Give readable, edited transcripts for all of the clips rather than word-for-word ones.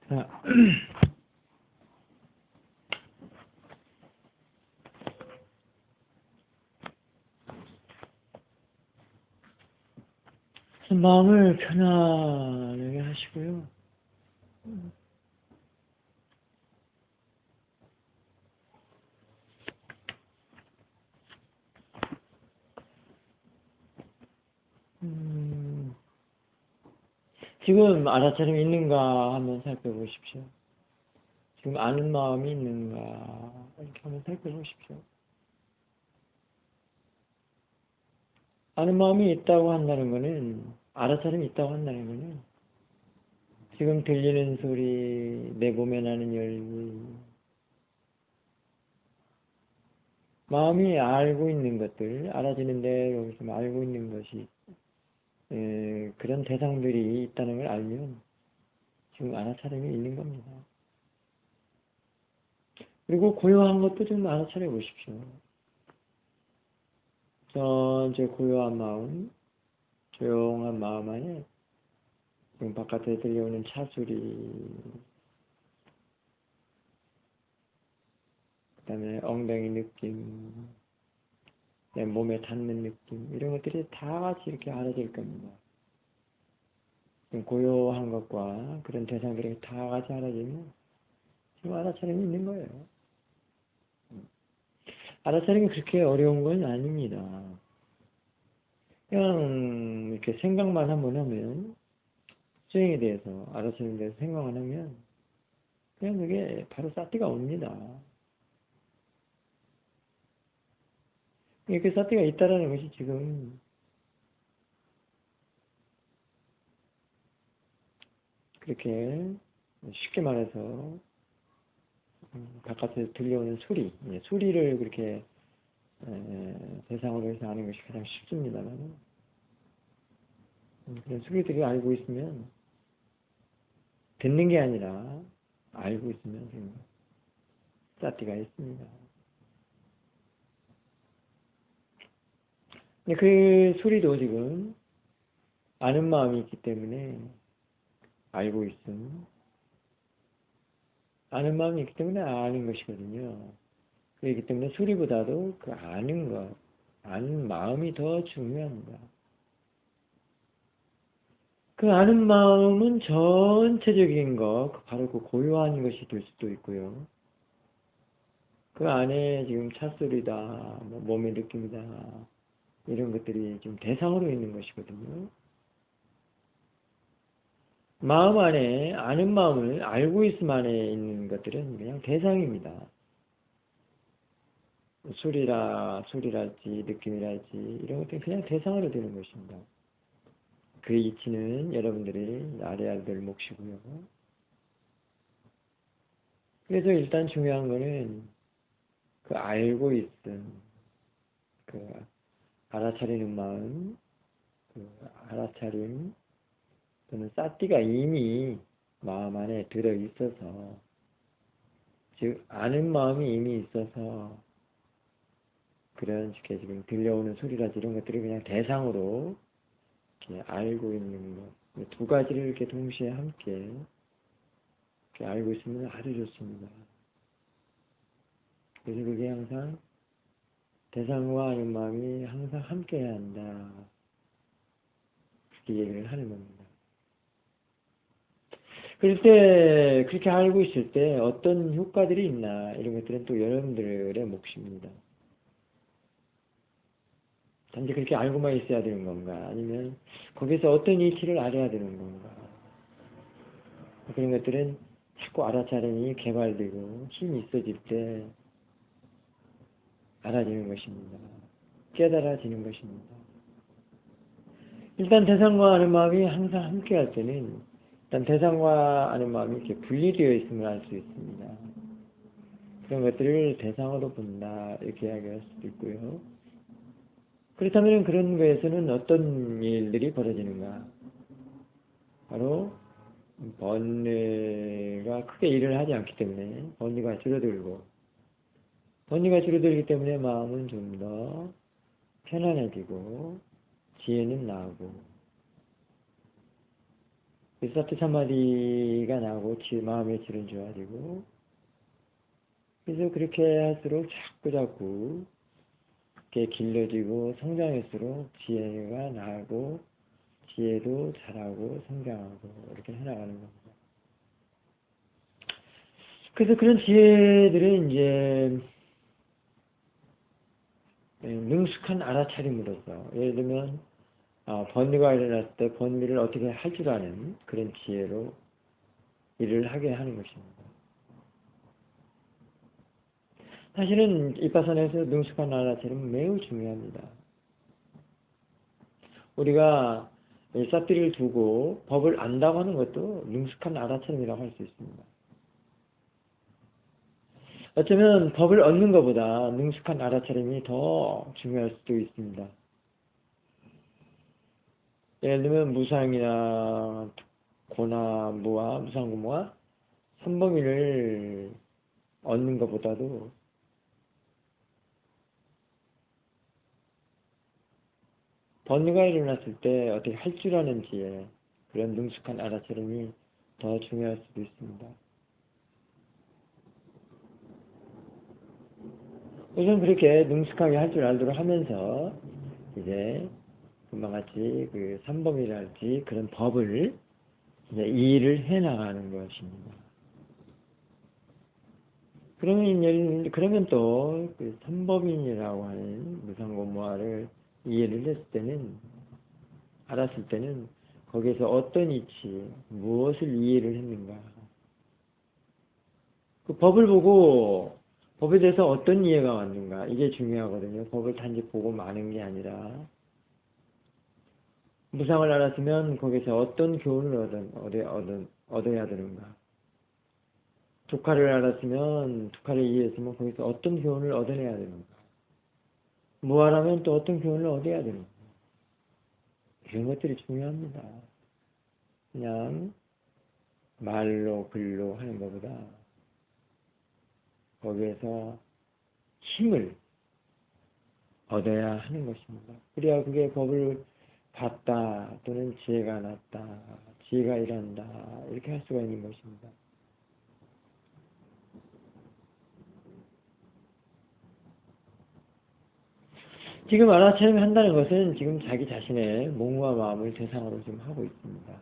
자, 마음을 편안하게 하시고요. 지금 알아차림이 있는가 한번 살펴보십시오. 지금 아는 마음이 있는가 이렇게 한번 살펴보십시오. 아는 마음이 있다고 한다는 것은, 알아차림이 있다고 한다는 것은 지금 들리는 소리, 내 몸에 나는 열기, 마음이 알고 있는 것들, 알아지는 대로 좀 알고 있는 것이 그런 대상들이 있다는 걸 알면 지금 알아차림이 있는 겁니다. 그리고 고요한 것도 좀 알아차려 보십시오. 전체 고요한 마음, 조용한 마음 안에 지금 바깥에 들려오는 차 소리, 그 다음에 엉덩이 느낌, 내 몸에 닿는 느낌, 이런 것들이 다 같이 이렇게 알아질 겁니다. 고요한 것과 그런 대상들이 다 같이 알아지면 지금 알아차림이 있는 거예요. 알아차림이 그렇게 어려운 건 아닙니다. 그냥 이렇게 생각만 한번 하면, 수행에 대해서, 알아차림에 대해서 생각만 하면 그냥 그게 바로 사티가 옵니다. 이렇게 사티가 있다라는 것이 지금 그렇게 쉽게 말해서 바깥에서 들려오는 소리, 소리를 그렇게 대상으로 해서 아는 것이 가장 쉽습니다만, 그런 소리들이 알고 있으면, 듣는 게 아니라 알고 있으면 지금 사티가 있습니다. 근데 그 소리도 지금 아는 마음이 있기 때문에 알고 있음, 아는 마음이 있기 때문에 아는 것이거든요. 그렇기 때문에 소리보다도 그 아는 것, 아는 마음이 더 중요합니다. 그 아는 마음은 전체적인 것, 바로 그 고요한 것이 될 수도 있고요. 그 안에 지금 찻소리다, 뭐 몸의 느낌이다, 이런 것들이 지금 대상으로 있는 것이거든요. 마음 안에, 아는 마음을 알고 있음 안에 있는 것들은 그냥 대상입니다. 소리랄지, 느낌이랄지, 이런 것들은 그냥 대상으로 되는 것입니다. 그 이치는 여러분들이 알아야 될 몫이고요. 그래서 일단 중요한 거는 그 알고 있음, 그 알아차리는 마음, 그 알아차림, 또는 사띠가 이미 마음 안에 들어있어서, 즉 아는 마음이 이미 있어서 그런 식의 지금 들려오는 소리라든지 이런 것들을 그냥 대상으로 이렇게 알고 있는 것, 두 가지를 이렇게 동시에 함께 이렇게 알고 있으면 아주 좋습니다. 그래서 그게 항상 대상과 아는 마음이 항상 함께 해야 한다, 그렇게 얘기를 하는 겁니다. 그럴 때, 그렇게 알고 있을 때 어떤 효과들이 있나, 이런 것들은 또 여러분들의 몫입니다. 단지 그렇게 알고만 있어야 되는 건가, 아니면 거기서 어떤 이치를 알아야 되는 건가, 그런 것들은 자꾸 알아차림이 개발되고 힘이 있어질 때 알아지는 것입니다. 깨달아지는 것입니다. 일단 대상과 아는 마음이 항상 함께 할 때는, 일단 대상과 아는 마음이 이렇게 분리되어 있음을 알 수 있습니다. 그런 것들을 대상으로 본다, 이렇게 이야기할 수도 있고요. 그렇다면 그런 거에서는 어떤 일들이 벌어지는가? 바로 번뇌가 크게 일을 하지 않기 때문에 번뇌가 줄어들고, 번뇌가 줄어들기 때문에 마음은 좀 더 편안해지고 지혜는 나오고, 사티 사마디가 나고 마음의 질은 좋아지고, 그래서 그렇게 할수록 자꾸 이렇게 길러지고 성장할수록 지혜가 나고 지혜도 자라고 성장하고 이렇게 해나가는 겁니다. 그래서 그런 지혜들은 이제 능숙한 알아차림으로써, 예를 들면 번뇌가 일어났을 때 번뇌를 어떻게 할 줄 아는 그런 지혜로 일을 하게 하는 것입니다. 사실은 이빠사나에서 능숙한 알아차림은 매우 중요합니다. 우리가 사띠를 두고 법을 안다고 하는 것도 능숙한 알아차림이라고 할 수 있습니다. 어쩌면 법을 얻는 것보다 능숙한 알아차림이 더 중요할 수도 있습니다. 예를 들면 무상이나 고나 무와 무상고무와 삼범위를 얻는 것보다도 번뇌가 일어났을 때 어떻게 할 줄 아는 지혜, 그런 능숙한 알아차림이 더 중요할 수도 있습니다. 우선 그렇게 능숙하게 할 줄 알도록 하면서 이제 금방 같이 그 삼범위랄지 그런 법을 이제 이해를 해 나가는 것입니다. 그러면 또 그 삼법인이라고 하는 무상고무화를 이해를 했을 때는, 알았을 때는 거기에서 어떤 이치, 무엇을 이해를 했는가, 그 법을 보고 법에 대해서 어떤 이해가 왔는가, 이게 중요하거든요. 법을 단지 보고 마는 게 아니라 무상을 알았으면 거기서 어떤 교훈을 얻어야 되는가, 두카를 알았으면, 두카를 이해했으면 거기서 어떤 교훈을 얻어내야 되는가, 무아라면 또 어떤 교훈을 얻어야 되는가, 이런 것들이 중요합니다. 그냥 말로 글로 하는 것보다 거기에서 힘을 얻어야 하는 것입니다. 그래야 그게 법을 봤다 또는 지혜가 났다, 지혜가 일한다, 이렇게 할 수가 있는 것입니다. 지금 알아차림 한다는 것은 지금 자기 자신의 몸과 마음을 대상으로 지금 하고 있습니다.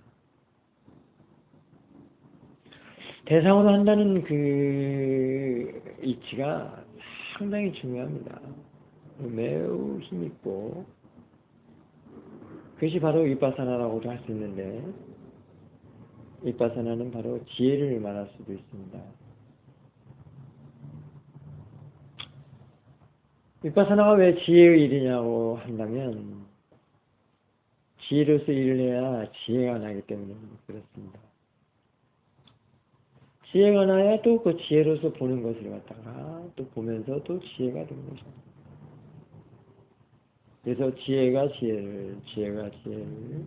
대상으로 한다는 그 이치가 상당히 중요합니다. 매우 힘있고, 그것이 바로 윗바사나라고도 할 수 있는데, 윗바사나는 바로 지혜를 말할 수도 있습니다. 윗바사나가 왜 지혜의 일이냐고 한다면, 지혜로서 일을 해야 지혜가 나기 때문에 그렇습니다. 지혜가 나야 또 그 지혜로서 보는 것을 갖다가 또 보면서 또 지혜가 되는 것입니다. 그래서 지혜가 지혜를, 지혜가 지혜를,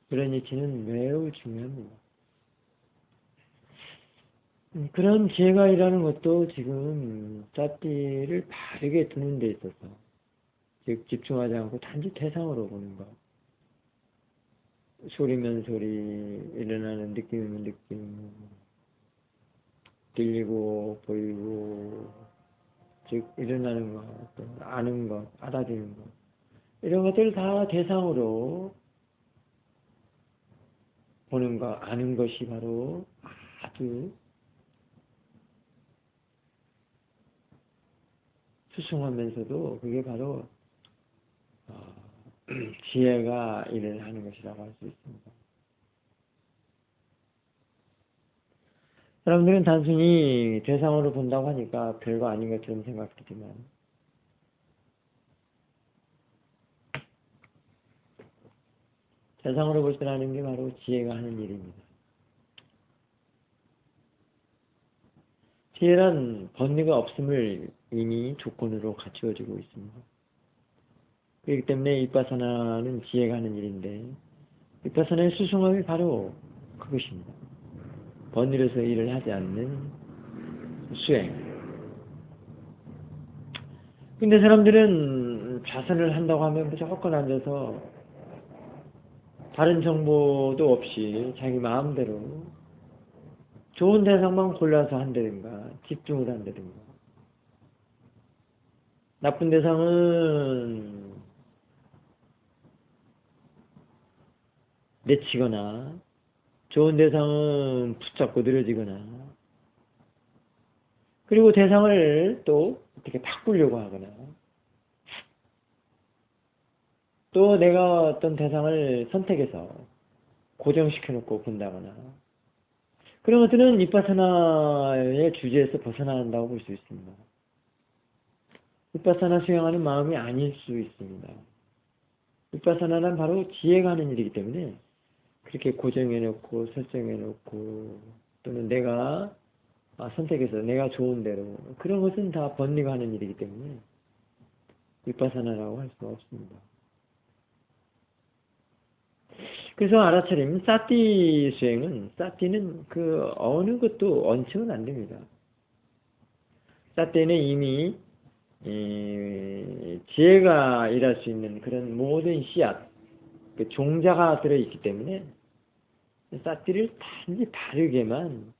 그런 이치는 매우 중요합니다. 그런 지혜가 일하는 것도 지금 satti를 바르게 두는 데 있어서, 즉 집중하지 않고 단지 대상으로 보는 것, 소리면 소리, 일어나는 느낌이면 느낌, 들리고 보이고, 즉 일어나는 것, 또 아는 것, 알아들는 것, 이런 것들을 다 대상으로 보는 것, 아는 것이 바로 아주 수승하면서도 그게 바로 지혜가 일을 하는 것이라고 할 수 있습니다. 사람들은 단순히 대상으로 본다고 하니까 별거 아닌 것처럼 생각하지만, 대상으로 볼 줄 아는 게 바로 지혜가 하는 일입니다. 지혜란 번뇌가 없음을 이미 조건으로 갖추어지고 있습니다. 그렇기 때문에 윗바사나는 지혜가 하는 일인데, 윗바사나의 수승함이 바로 그것입니다. 번뇌로서 일을 하지 않는 수행. 근데 사람들은 좌선을 한다고 하면 무조건 앉아서 다른 정보도 없이 자기 마음대로 좋은 대상만 골라서 한다든가 집중을 한다든가, 나쁜 대상은 내치거나 좋은 대상은 붙잡고 늘어지거나, 그리고 대상을 또 어떻게 바꾸려고 하거나, 또 내가 어떤 대상을 선택해서 고정시켜 놓고 본다거나, 그런 것들은 비파사나의 주제에서 벗어난다고 볼 수 있습니다. 비파사나 수행하는 마음이 아닐 수 있습니다. 비파사나는 바로 지혜가 하는 일이기 때문에 그렇게 고정해 놓고 설정해 놓고 또는 내가 선택해서 내가 좋은 대로, 그런 것은 다 번뇌가 하는 일이기 때문에 비파사나라고 할 수가 없습니다. 그래서 알아차림 사티 수행은, 사티는 그 어느 것도 얹혀는 안 됩니다. 사티는 이미 지혜가 일할 수 있는 그런 모든 씨앗, 그 종자가 들어있기 때문에 사티를 단지 바르게만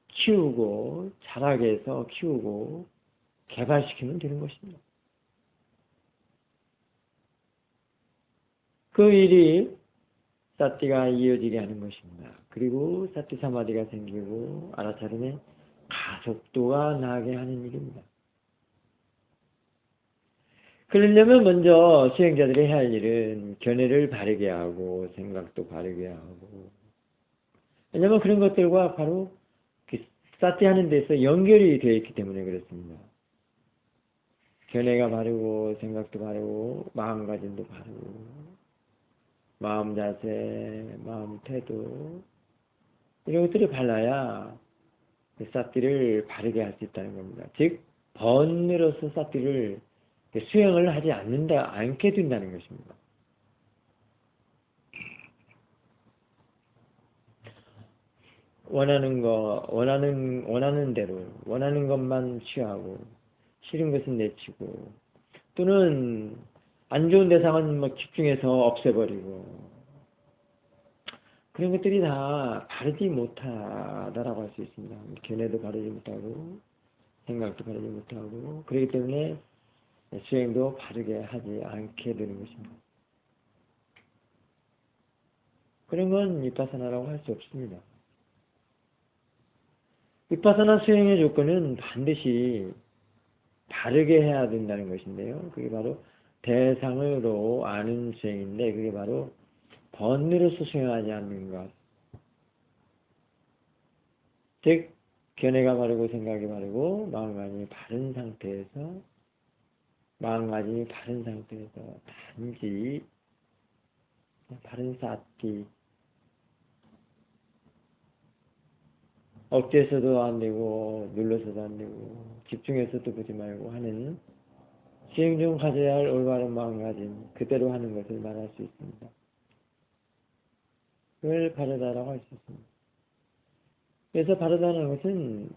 키우고 자라게 해서 키우고 개발시키면 되는 것입니다. 그 일이 사티가 이어지게 하는 것입니다. 그리고 사티 사마디가 생기고 알아차림의 가속도가 나게 하는 일입니다. 그러려면 먼저 수행자들이 해야 할 일은 견해를 바르게 하고 생각도 바르게 하고, 왜냐하면 그런 것들과 바로 사티 하는 데서 연결이 되어 있기 때문에 그렇습니다. 견해가 바르고 생각도 바르고 마음가짐도 바르고 마음 자세, 마음 태도, 이런 것들이 발라야 사티를 바르게 할 수 있다는 겁니다. 즉 번뇌로서 사티를 수행을 하지 않게 된다는 것입니다. 원하는 대로, 원하는 것만 취하고, 싫은 것은 내치고, 또는 안 좋은 대상은 막 집중해서 없애버리고, 그런 것들이 다 바르지 못하다라고 할 수 있습니다. 견해도 바르지 못하고, 생각도 바르지 못하고, 그렇기 때문에 수행도 바르게 하지 않게 되는 것입니다. 그런 건 비파사나라고 할 수 없습니다. 비파사나 수행의 조건은 반드시 바르게 해야 된다는 것인데요. 그게 바로 대상으로 아는 수행인데, 그게 바로 번뇌로서 수행하지 않는 것. 즉 견해가 바르고 생각이 바르고 마음가짐이 바른 상태에서, 마음가짐이 바른 상태에서 단지 바른 사티, 억제해서도 안 되고 눌러서도 안 되고 집중해서도 보지 말고 하는 수행 중 가져야 할 올바른 마음가짐, 그대로 하는 것을 말할 수 있습니다. 그걸 바르다라고 할 수 있습니다. 그래서 바르다는 것은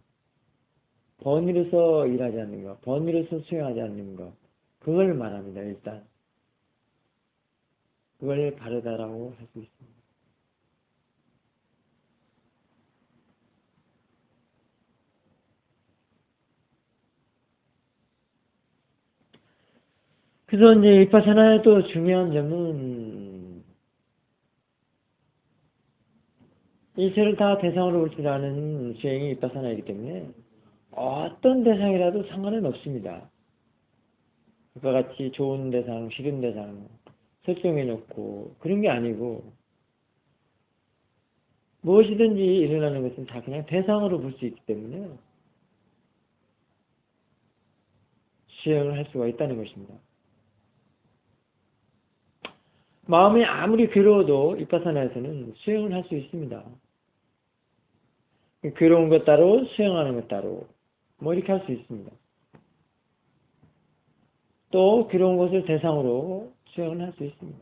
번뇌로서 일하지 않는 것, 번뇌로서 수행하지 않는 것, 그걸 말합니다. 일단 그걸 바르다라고 할 수 있습니다. 그래서 이제 비파사나의 또 중요한 점은 일체를 다 대상으로 볼 줄 아는 수행이 비파사나이기 때문에 어떤 대상이라도 상관은 없습니다. 그와 같이 좋은 대상, 싫은 대상 설정해 놓고 그런 게 아니고, 무엇이든지 일어나는 것은 다 그냥 대상으로 볼 수 있기 때문에 수행을 할 수가 있다는 것입니다. 마음이 아무리 괴로워도 비파사나에서는 수행을 할 수 있습니다. 괴로운 것 따로, 수행하는 것 따로, 뭐 이렇게 할 수 있습니다. 또 괴로운 것을 대상으로 수행을 할 수 있습니다.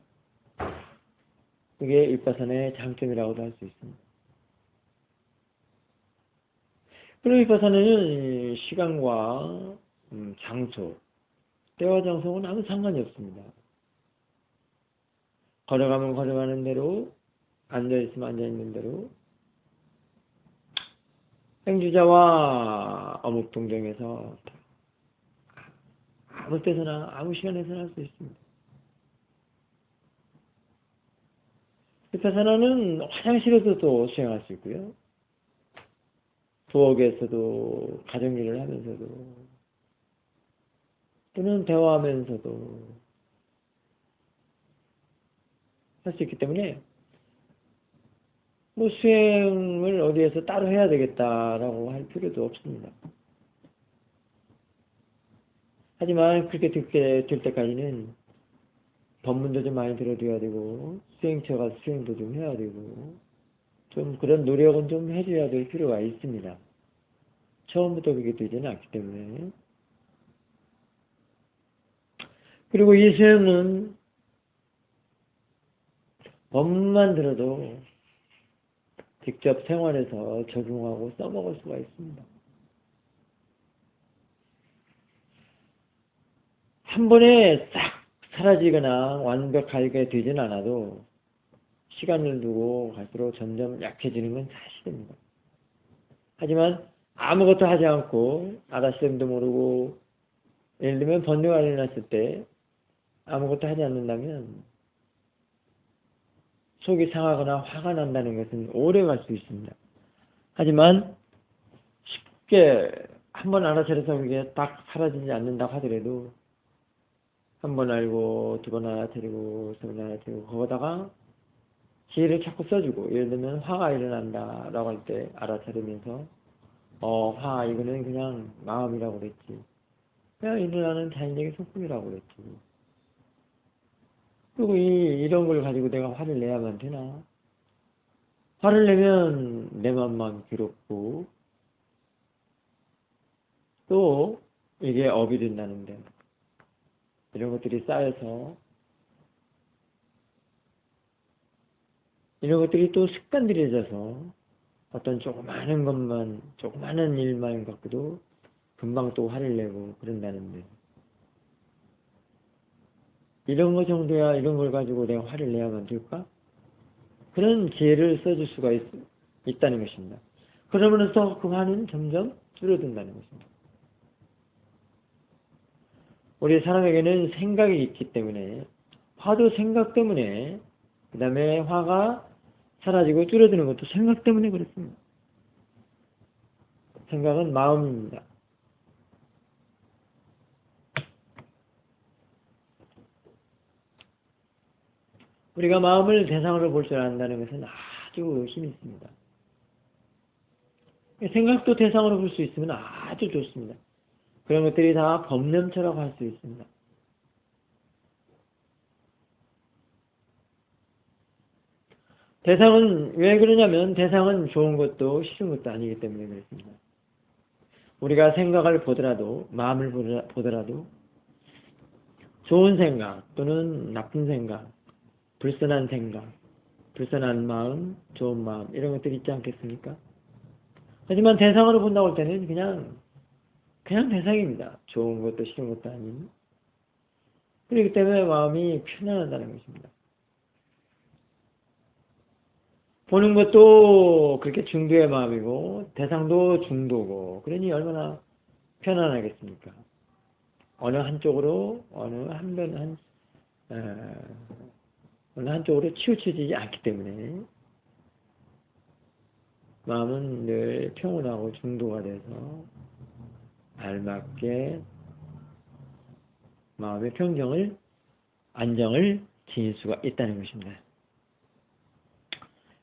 그게 비파사나의 장점이라고도 할 수 있습니다. 그리고 비파사나는 시간과 장소, 때와 장소는 아무 상관이 없습니다. 걸어가면 걸어가는 대로, 앉아있으면 앉아있는 대로, 행주자와 어묵 동정에서 아무 때서나 아무 시간에서나 할 수 있습니다. vipassana는 화장실에서도 수행할 수 있고요. 부엌에서도 가정일을 하면서도 또는 대화하면서도 할 수 있기 때문에 뭐 수행을 어디에서 따로 해야 되겠다라고 할 필요도 없습니다. 하지만 그렇게 듣게 될 때까지는 법문도 좀 많이 들어줘야 되고 수행처가 수행도 좀 해야 되고 좀 그런 노력은 좀 해줘야 될 필요가 있습니다. 처음부터 그게 되지는 않기 때문에. 그리고 이 수행은 법만 들어도 직접 생활에서 적용하고 써먹을 수가 있습니다. 한 번에 싹 사라지거나 완벽하게 되지는 않아도 시간을 두고 갈수록 점점 약해지는 건 사실입니다. 하지만 아무것도 하지 않고 아다시름도 모르고 예를 들면 번뇌가 일어났을 때 아무것도 하지 않는다면 속이 상하거나 화가 난다는 것은 오래 갈 수 있습니다. 하지만 쉽게 한번 알아차려서 그게 딱 사라지지 않는다고 하더라도 한 번 알고 두 번 알아차리고 세 번 알아차리고 거기다가 기회를 자꾸 써주고 예를 들면 화가 일어난다 라고 할 때 알아차리면서 화 이거는 그냥 마음이라고 그랬지 그냥 일어나는 자연적인 소품이라고 그랬지 그리고 이런 걸 가지고 내가 화를 내야만 되나 화를 내면 내 맘만 괴롭고 또 이게 업이 된다는데 이런 것들이 쌓여서 이런 것들이 또 습관들이 돼서 어떤 조그마한 일만 갖고도 금방 또 화를 내고 그런다는데 이런 거 정도야 이런 걸 가지고 내가 화를 내야만 될까? 그런 기회를 써줄 수가 있다는 것입니다. 그러면서 그 화는 점점 줄어든다는 것입니다. 우리 사람에게는 생각이 있기 때문에 화도 생각 때문에 그 다음에 화가 사라지고 줄어드는 것도 생각 때문에 그렇습니다. 생각은 마음입니다. 우리가 마음을 대상으로 볼 줄 안다는 것은 아주 힘이 있습니다. 생각도 대상으로 볼 수 있으면 아주 좋습니다. 그런 것들이 다 법념처라고 할 수 있습니다. 대상은 왜 그러냐면 대상은 좋은 것도 싫은 것도 아니기 때문에 그렇습니다. 우리가 생각을 보더라도 마음을 보더라도 좋은 생각 또는 나쁜 생각 불선한 생각 불선한 마음 좋은 마음 이런 것들이 있지 않겠습니까? 하지만 대상으로 본다고 할 때는 그냥 대상입니다. 좋은 것도 싫은 것도 아닌 그렇기 때문에 마음이 편안하다는 것입니다. 보는 것도 그렇게 중도의 마음이고 대상도 중도고 그러니 얼마나 편안하겠습니까? 어느 한쪽으로 어느 한쪽으로 치우쳐지지 않기 때문에 마음은 늘 평온하고 중도가 돼서 알맞게 마음의 안정을 지닐 수가 있다는 것입니다.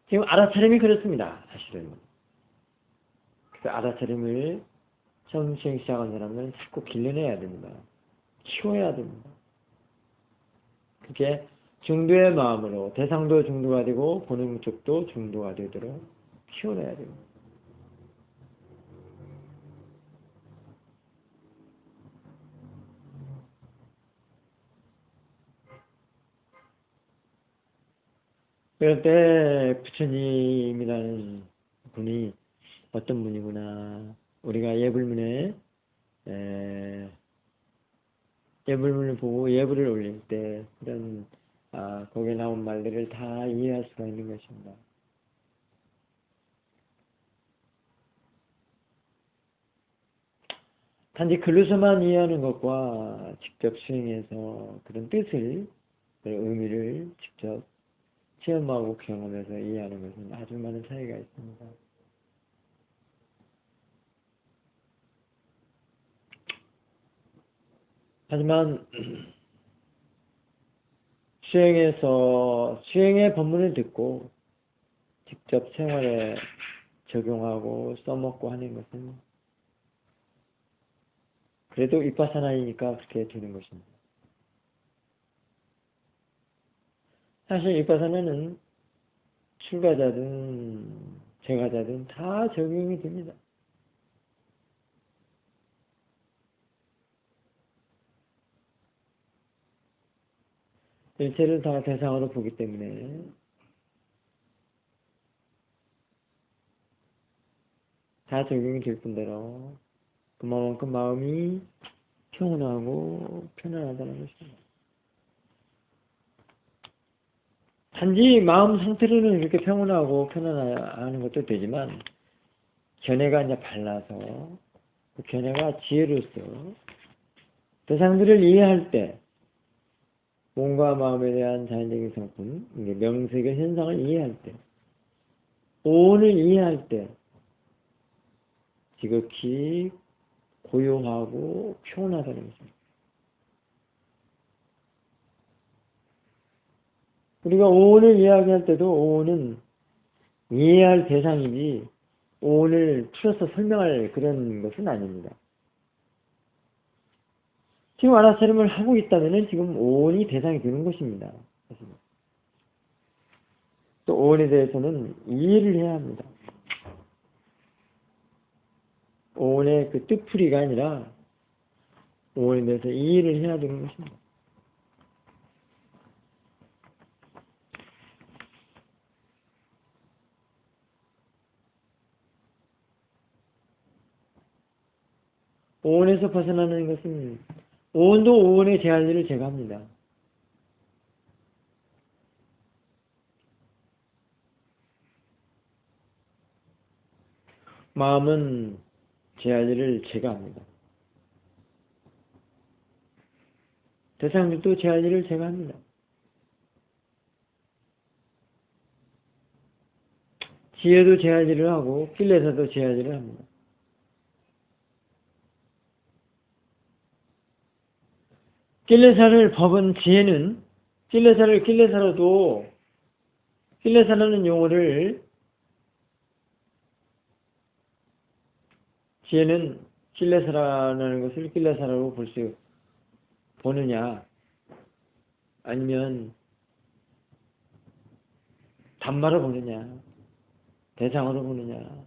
지금 알아차림이 그렇습니다. 사실은. 그 알아차림을 처음 수행 시작한 사람은 자꾸 길러내야 됩니다. 키워야 됩니다. 그게 중도의 마음으로 대상도 중도가 되고 보는 쪽도 중도가 되도록 키워내야 됩니다. 그럴 때 부처님이라는 분이 어떤 분이구나 우리가 예불문에 예불문을 보고 예불을 올릴 때 이런 거기에 나온 말들을 다 이해할 수가 있는 것입니다. 단지 글로서만 이해하는 것과 직접 수행해서 그런 뜻을, 그런 의미를 직접 체험하고 경험해서 이해하는 것은 아주 많은 차이가 있습니다. 하지만 수행의 법문을 듣고 직접 생활에 적용하고 써먹고 하는 것은 그래도 윗바사나이니까 그렇게 되는 것입니다. 사실 윗바사나는 출가자든 재가자든 다 적용이 됩니다. 일체를 다 대상으로 보기 때문에 다 적용이 될 뿐더러 그만큼 마음이 평온하고 편안하다는 것입니다. 단지 마음 상태로는 이렇게 평온하고 편안하는 것도 되지만 견해가 이제 발라서 그 견해가 지혜로서 대상들을 이해할 때 몸과 마음에 대한 자연적인 성품, 명색의 현상을 이해할 때, 오온을 이해할 때 지극히 고요하고 평온하다는 것입니다. 우리가 오온을 이야기할 때도 오온은 이해할 대상이지 오온을 풀어서 설명할 그런 것은 아닙니다. 지금 아라차림을 하고 있다면 지금 오온이 대상이 되는 것입니다. 또 오온에 대해서는 이해를 해야 합니다. 오온의 그 뜻풀이가 아니라 오온에 대해서 이해를 해야 되는 것입니다. 오온에서 벗어나는 것은 오온도 오온의 제한리를 제거합니다. 마음은 제한리를 제거합니다. 대상들도 제한리를 제거합니다. 지혜도 제한리를 하고 kil레사도 제한리를 합니다. kil레사를 법은 지혜는 kil레사라는 용어를 지혜는 kil레사라는 것을 kil레사라고 볼 수 보느냐 아니면 단마로 보느냐 대상으로 보느냐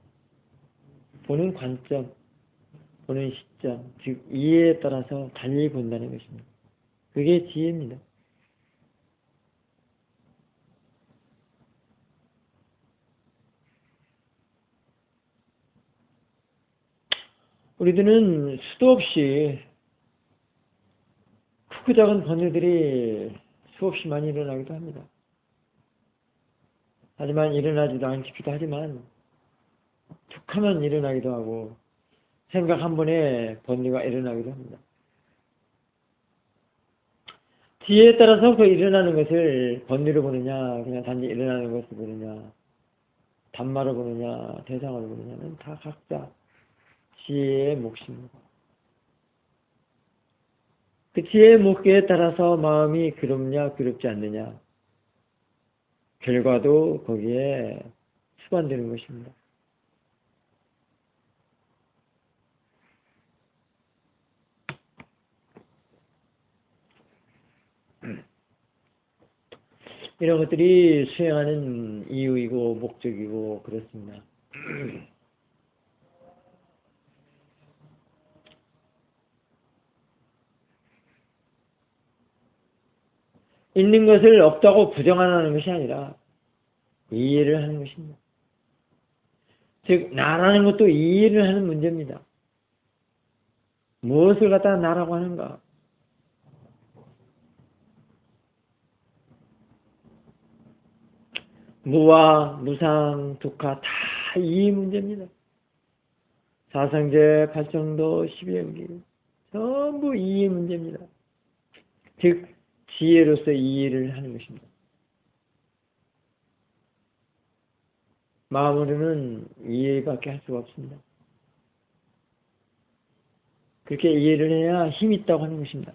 보는 관점 보는 시점 즉 이해에 따라서 달리 본다는 것입니다. 그게 지혜입니다. 우리들은 수도 없이 크고 작은 번뇌들이 수없이 많이 일어나기도 합니다. 하지만 일어나지도 않기도 하지만 툭 하면 일어나기도 하고 생각 한 번에 번뇌가 일어나기도 합니다. 지혜에 따라서 그 일어나는 것을 번뇌로 보느냐 그냥 단지 일어나는 것을 보느냐 단마로 보느냐 대상으로 보느냐는 다 각자 지혜의 몫입니다. 그 지혜의 몫에 따라서 마음이 괴롭냐 괴롭지 않느냐 결과도 거기에 수반되는 것입니다. 이런 것들이 수행하는 이유이고 목적이고 그렇습니다. 있는 것을 없다고 부정하는 것이 아니라 이해를 하는 것입니다. 즉 나라는 것도 이해를 하는 문제입니다. 무엇을 갖다가 나라고 하는가? 무와 무상, 두카 다 이 문제입니다. 사성제, 팔정도, 십이연기 전부 이의 문제입니다. 즉 지혜로서 이해를 하는 것입니다. 마음으로는 이해밖에 할 수가 없습니다. 그렇게 이해를 해야 힘이 있다고 하는 것입니다.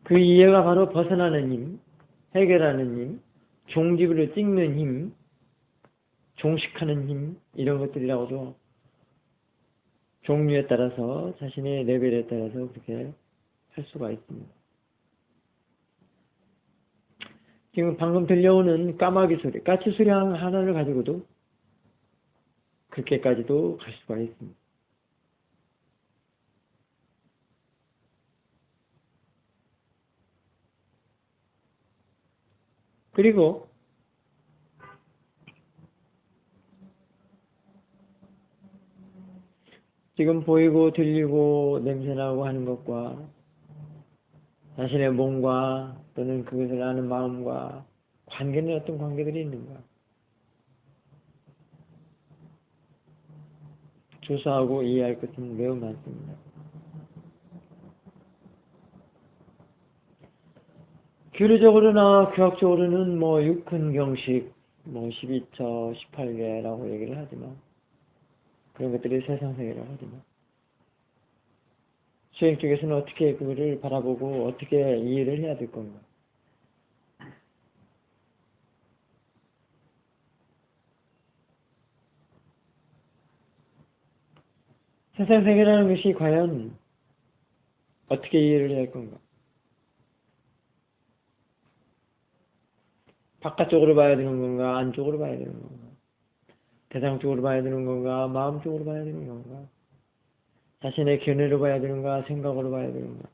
그 이해가 바로 벗어나는 힘, 해결하는 힘, 종집으로 찍는 힘, 종식하는 힘, 이런 것들이라고도 종류에 따라서 자신의 레벨에 따라서 그렇게 할 수가 있습니다. 지금 방금 들려오는 까마귀 소리, 까치 소리 하나를 가지고도 그렇게까지도 갈 수가 있습니다. 그리고 지금 보이고 들리고 냄새나고 하는 것과 자신의 몸과 또는 그것을 아는 마음과 관계는 어떤 관계들이 있는가? 조사하고 이해할 것은 매우 많습니다. 교리적으로나 교학적으로는 육훈경식, 12처, 18개라고 얘기를 하지만 그런 것들이 세상세계라고 하지만 수행 쪽에서는 어떻게 그거를 바라보고 어떻게 이해를 해야 될 건가? 세상세계라는 것이 과연 어떻게 이해를 해야 할 건가? 바깥쪽으로 봐야 되는 건가? 안쪽으로 봐야 되는 건가? 대상 쪽으로 봐야 되는 건가? 마음 쪽으로 봐야 되는 건가? 자신의 견해로 봐야 되는가? 생각으로 봐야 되는가?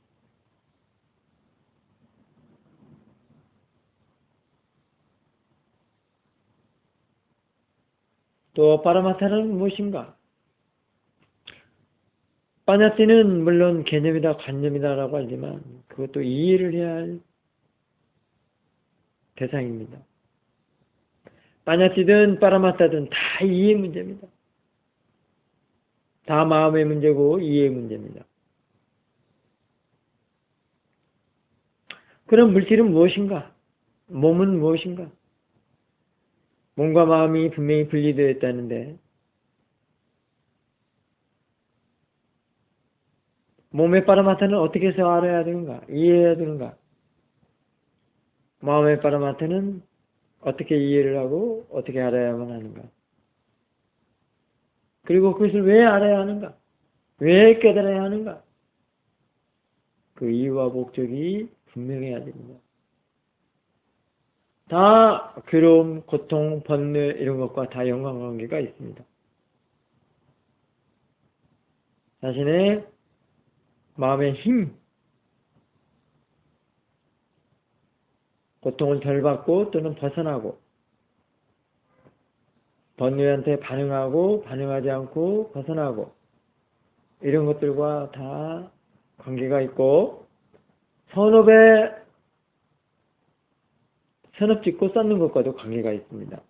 또 파라마타는 무엇인가? 파냐티는 물론 개념이다, 관념이다라고 하지만 그것도 이해를 해야 할 대상입니다. 파냐티든 파라마타든 다 이해 문제입니다. 다 마음의 문제고 이해의 문제입니다. 그럼 물질은 무엇인가? 몸은 무엇인가? 몸과 마음이 분명히 분리되어 있다는데 몸의 파라마타는 어떻게 해서 알아야 되는가? 이해해야 되는가? 마음의 파라마타는 어떻게 이해를 하고 어떻게 알아야만 하는가? 그리고 그것을 왜 알아야 하는가? 왜 깨달아야 하는가? 그 이유와 목적이 분명해야 됩니다. 다 괴로움, 고통, 번뇌 이런 것과 다 연관관계가 있습니다. 자신의 마음의 힘, 고통을 덜 받고 또는 벗어나고 번뇌한테 반응하고 반응하지 않고 벗어나고 이런 것들과 다 관계가 있고 선업 짓고 쌓는 것과도 관계가 있습니다.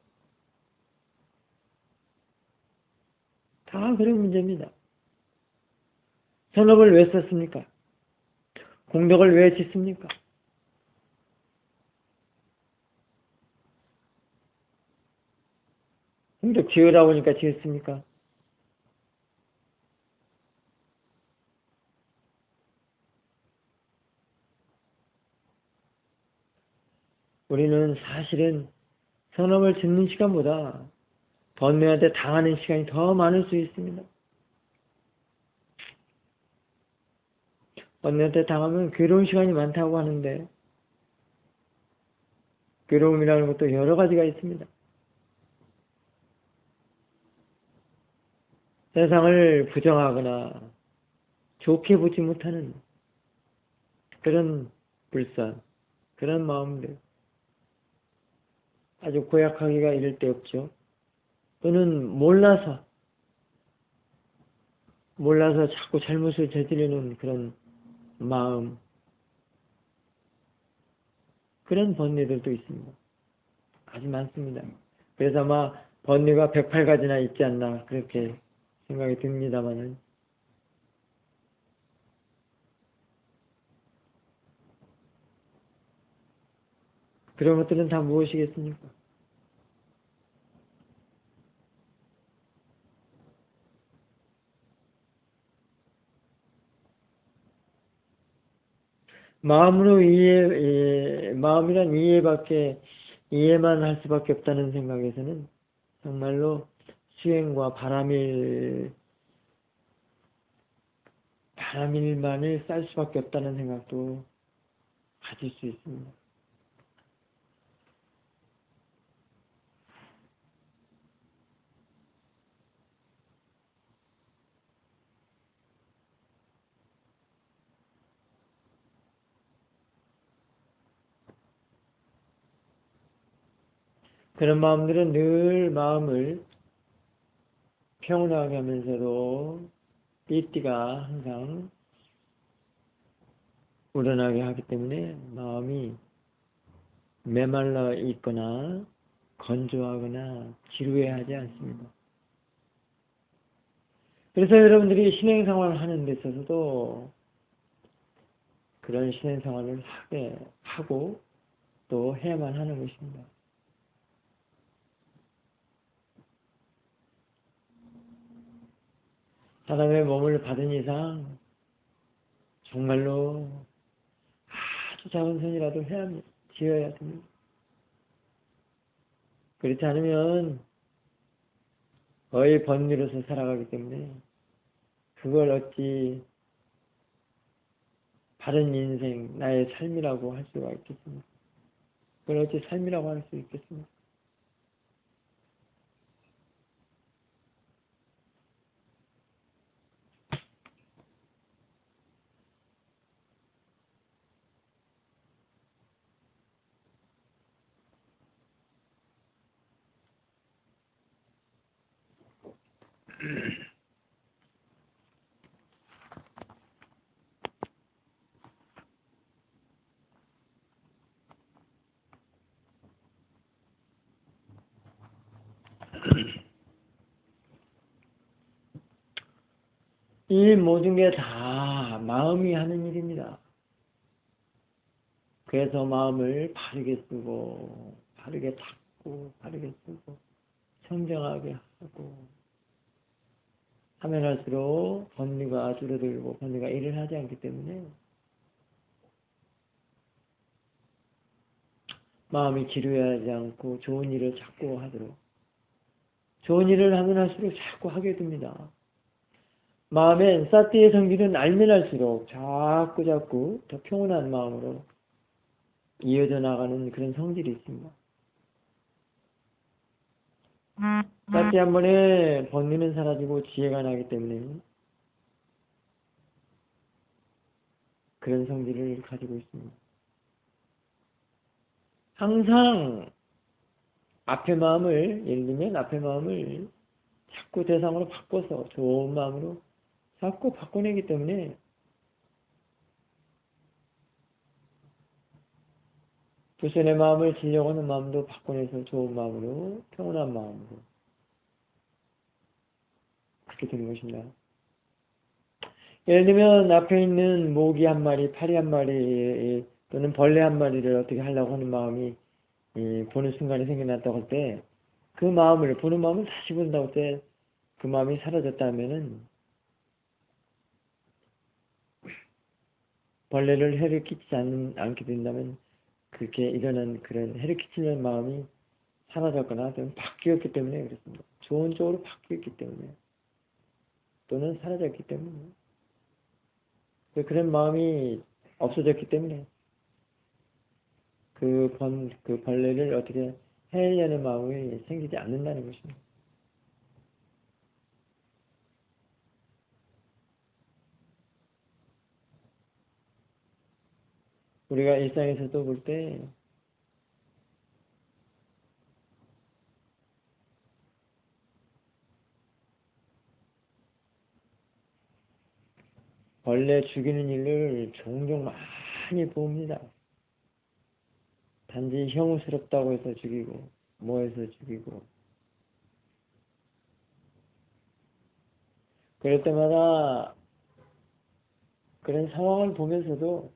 다 그런 문제입니다. 선업을 왜 썼습니까? 공덕을 왜 짓습니까? 공덕 지으라고 하니까 지었습니까? 우리는 사실은 선업을 짓는 시간보다 번뇌한테 당하는 시간이 더 많을 수 있습니다. 번뇌한테 당하면 괴로운 시간이 많다고 하는데 괴로움이라는 것도 여러 가지가 있습니다. 세상을 부정하거나 좋게 보지 못하는 그런 불산, 그런 마음들 아주 고약하기가 이를 데 없죠. 또는 몰라서 자꾸 잘못을 저지르는 그런 마음, 그런 번뇌들도 있습니다. 아주 많습니다. 그래서 아마 번뇌가 108가지나 있지 않나 그렇게 생각이 듭니다만은 그런 것들은 다 무엇이겠습니까? 마음으로 마음이란 이해만 할 수밖에 없다는 생각에서는 정말로 수행과 바람일만을 쌀 수밖에 없다는 생각도 가질 수 있습니다. 그런 마음들은 늘 마음을 평온하게 하면서도 띠띠가 항상 우러나게 하기 때문에 마음이 메말라 있거나 건조하거나 지루해하지 않습니다. 그래서 여러분들이 신행생활을 하는 데 있어서도 그런 신행생활을 하고 또 해야만 하는 것입니다. 사람의 몸을 받은 이상 정말로 아주 작은 손이라도 해야 합니다. 지어야 됩니다. 그렇지 않으면 거의 번뇌로서 살아가기 때문에 그걸 어찌 바른 인생, 나의 삶이라고 할 수가 있겠습니까? 그걸 어찌 삶이라고 할 수 있겠습니까? 이 모든 게 다 마음이 하는 일입니다. 그래서 마음을 바르게 쓰고, 바르게 닦고, 바르게 쓰고, 청정하게 하고, 하면 할수록 번뇌가 줄어들고, 번뇌가 일을 하지 않기 때문에 마음이 지루해하지 않고 좋은 일을 자꾸 하도록, 좋은 일을 하면 할수록 자꾸 하게 됩니다. 마음엔 사띠의 성질은 알면 할수록 자꾸 더 평온한 마음으로 이어져 나가는 그런 성질이 있습니다. 사띠 한 번에 번뇌는 사라지고 지혜가 나기 때문에 그런 성질을 가지고 있습니다. 항상 예를 들면 앞의 마음을 자꾸 대상으로 바꿔서 좋은 마음으로 자꾸 바꿔내기 때문에 불선의 마음을 지려고 하는 마음도 바꿔내서 좋은 마음으로, 평온한 마음으로 그렇게 되는 것입니다. 예를 들면 앞에 있는 모기 한 마리, 파리 한 마리 또는 벌레 한 마리를 어떻게 하려고 하는 마음이 보는 순간에 생겨났다고 할 때 그 마음을, 보는 마음을 다시 본다고 할 때 그 마음이 사라졌다면은 벌레를 해를 끼치지 않게 된다면 그렇게 일어난 그런 해를 끼치는 마음이 사라졌거나 또는 바뀌었기 때문에 그렇습니다. 좋은 쪽으로 바뀌었기 때문에 또는 사라졌기 때문에 그런 마음이 없어졌기 때문에 그 벌레를 어떻게 해내려는 마음이 생기지 않는다는 것입니다. 우리가 일상에서도 볼 때 벌레 죽이는 일을 종종 많이 봅니다. 단지 혐오스럽다고 해서 죽이고 뭐해서 죽이고. 그럴 때마다 그런 상황을 보면서도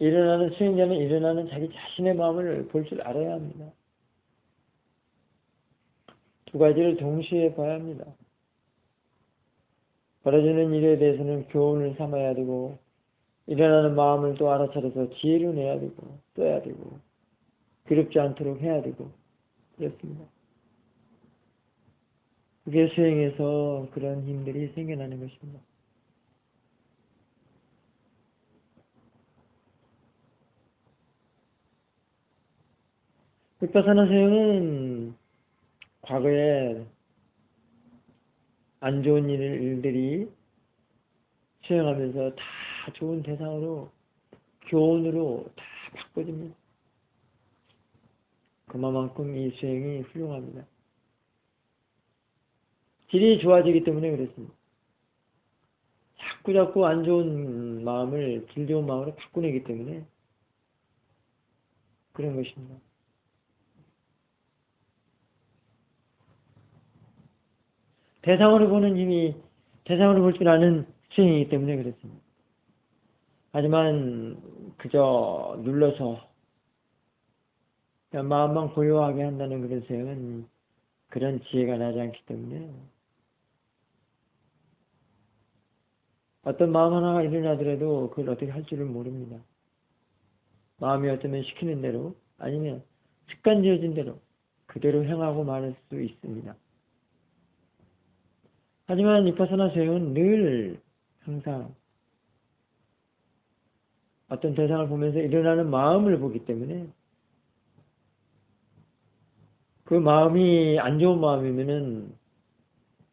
수행자는 일어나는 자기 자신의 마음을 볼 줄 알아야 합니다. 두 가지를 동시에 봐야 합니다. 벌어지는 일에 대해서는 교훈을 삼아야 되고, 일어나는 마음을 또 알아차려서 지혜를 내야 되고, 써야 되고, 괴롭지 않도록 해야 되고, 그렇습니다. 그게 수행에서 그런 힘들이 생겨나는 것입니다. 비파사나 수행은 과거에 안 좋은 일들이 수행하면서 다 좋은 대상으로, 교훈으로 다 바꿔집니다. 그만큼 이 수행이 훌륭합니다. 질이 좋아지기 때문에 그렇습니다. 자꾸 안 좋은 마음을 질 좋은 마음으로 바꾸내기 때문에 그런 것입니다. 대상으로 보는 힘이, 대상으로 볼 줄 아는 수행이기 때문에 그렇습니다. 하지만 그저 눌러서 마음만 고요하게 한다는 그런 수행은 그런 지혜가 나지 않기 때문에 어떤 마음 하나가 일어나더라도 그걸 어떻게 할 줄을 모릅니다. 마음이 어쩌면 시키는 대로 아니면 습관지어진 대로 그대로 행하고 말할 수 있습니다. 하지만 비파사나 수행은 늘 항상 어떤 대상을 보면서 일어나는 마음을 보기 때문에 그 마음이 안 좋은 마음이면은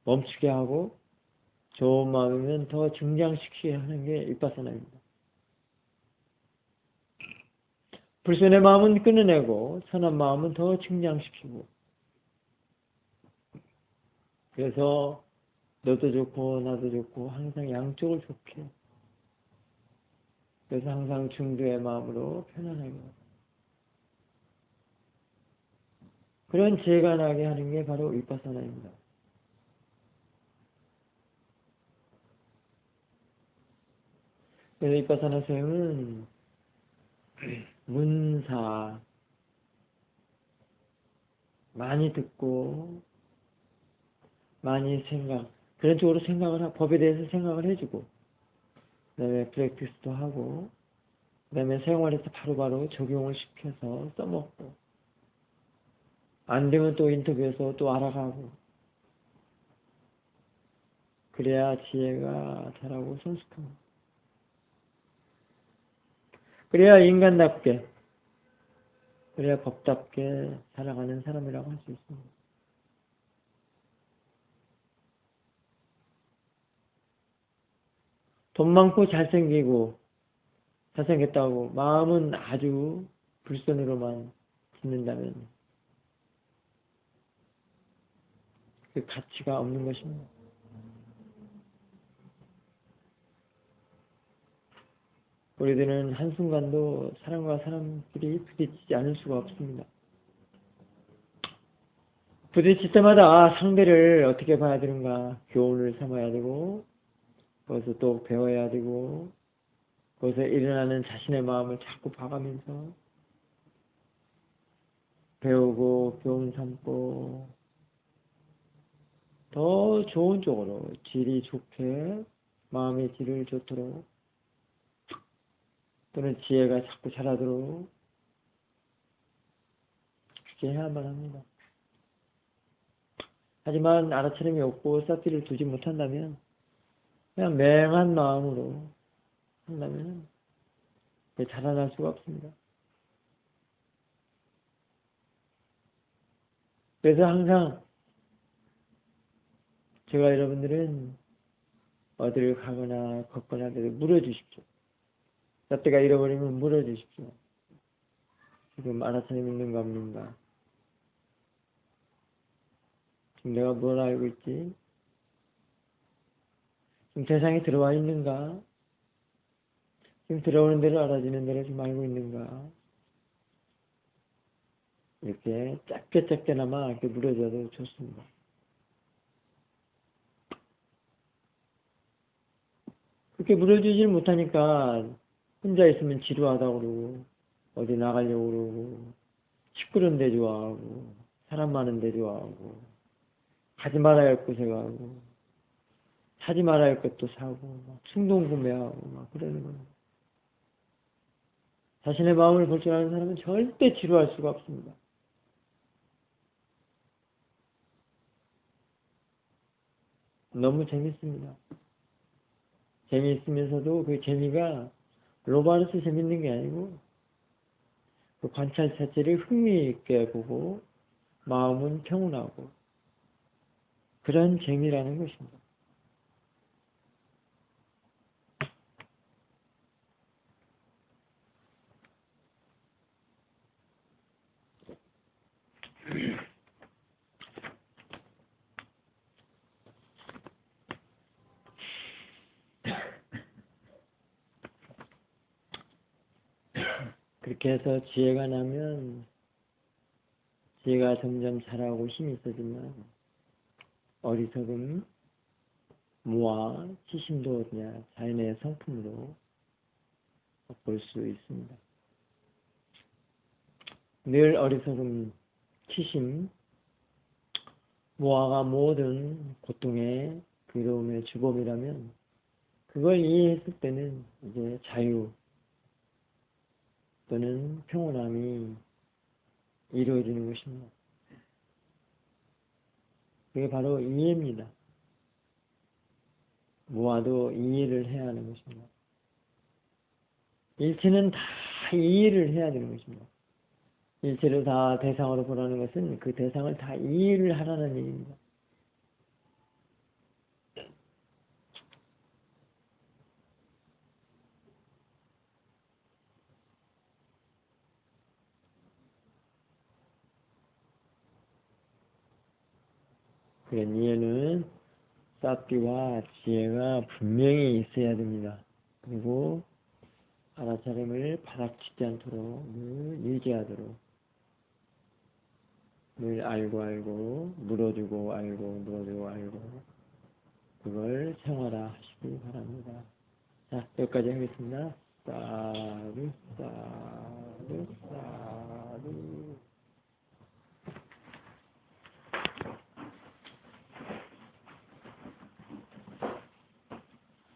멈추게 하고 좋은 마음이면 더 증장시키게 하는 게 비파사나입니다. 불순의 마음은 끊어내고 선한 마음은 더 증장시키고, 그래서 너도 좋고 나도 좋고 항상 양쪽을 좋게, 그래서 항상 중도의 마음으로 편안하게, 그런 지혜가 나게 하는 게 바로 비파사나입니다. 그래서 비파사나 수행은 문사 많이 듣고 많이 그런 쪽으로 법에 대해서 생각을 해주고, 그 다음에 프랙티스도 하고, 그 다음에 생활에서 바로바로 적용을 시켜서 써먹고, 안 되면 또 인터뷰에서 또 알아가고, 그래야 지혜가 자라고 성숙합니다. 그래야 인간답게, 그래야 법답게 살아가는 사람이라고 할 수 있습니다. 돈 많고 잘생겼다고 마음은 아주 불선으로만 짓는다면 그 가치가 없는 것입니다. 우리들은 한순간도 사람과 사람끼리 부딪히지 않을 수가 없습니다. 부딪힐 때마다 상대를 어떻게 봐야 되는가 교훈을 삼아야 되고, 거기서 또 배워야 되고, 거기서 일어나는 자신의 마음을 자꾸 봐가면서 배우고 교훈 삼고 더 좋은 쪽으로 질이 좋게 마음의 질을 좋도록, 또는 지혜가 자꾸 자라도록 그렇게 해야만 합니다. 하지만 알아차림이 없고 싹지를 두지 못한다면 그냥 맹한 마음으로 한다면 자라날 수가 없습니다. 그래서 항상 제가 여러분들은 어디를 가거나 걷거나 물어주십시오. 잣대가 잃어버리면 물어주십시오. 지금 알아차림 있는가 없는가, 지금 내가 뭘 알고 있지, 지금 세상에 들어와 있는가, 지금 들어오는 대로 알아지는 대로 좀 알고 있는가, 이렇게 짧게나마 이렇게 물어줘도 좋습니다. 그렇게 물어주질 못하니까 혼자 있으면 지루하다고 그러고 어디 나가려고 그러고 시끄러운 데 좋아하고 사람 많은 데 좋아하고 가지 말아야 할 곳에 가고 사지 말아야 할 것도 사고 막 충동 구매하고 막 그러는 거예요. 자신의 마음을 볼 줄 아는 사람은 절대 지루할 수가 없습니다. 너무 재밌습니다. 재미있으면서도 그 재미가 로바로서 재밌는 게 아니고 그 관찰 자체를 흥미있게 보고 마음은 평온하고 그런 재미라는 것입니다. 그렇게 해서 지혜가 나면 지혜가 점점 자라고 힘이 있어지면 어리석음, 무아, 치심도 그냥 자연의 성품으로 볼 수 있습니다. 늘 어리석음, 치심, 무아가 모든 고통의 괴로움의 주범이라면 그걸 이해했을 때는 이제 자유 또는 평온함이 이루어지는 것입니다. 그게 바로 이해입니다. 무아도 이해를 해야 하는 것입니다. 일체는 다 이해를 해야 되는 것입니다. 일체를 다 대상으로 보라는 것은 그 대상을 다 이해를 하라는 얘기입니다. 그런 이해는 사티와 지혜가 분명히 있어야 됩니다. 그리고 알아차림을 바닥치지 않도록 늘 유지하도록 늘 알고 물어주고 알고 그걸 생활화하시기 바랍니다. 자, 여기까지 하겠습니다. 사두 사두 사두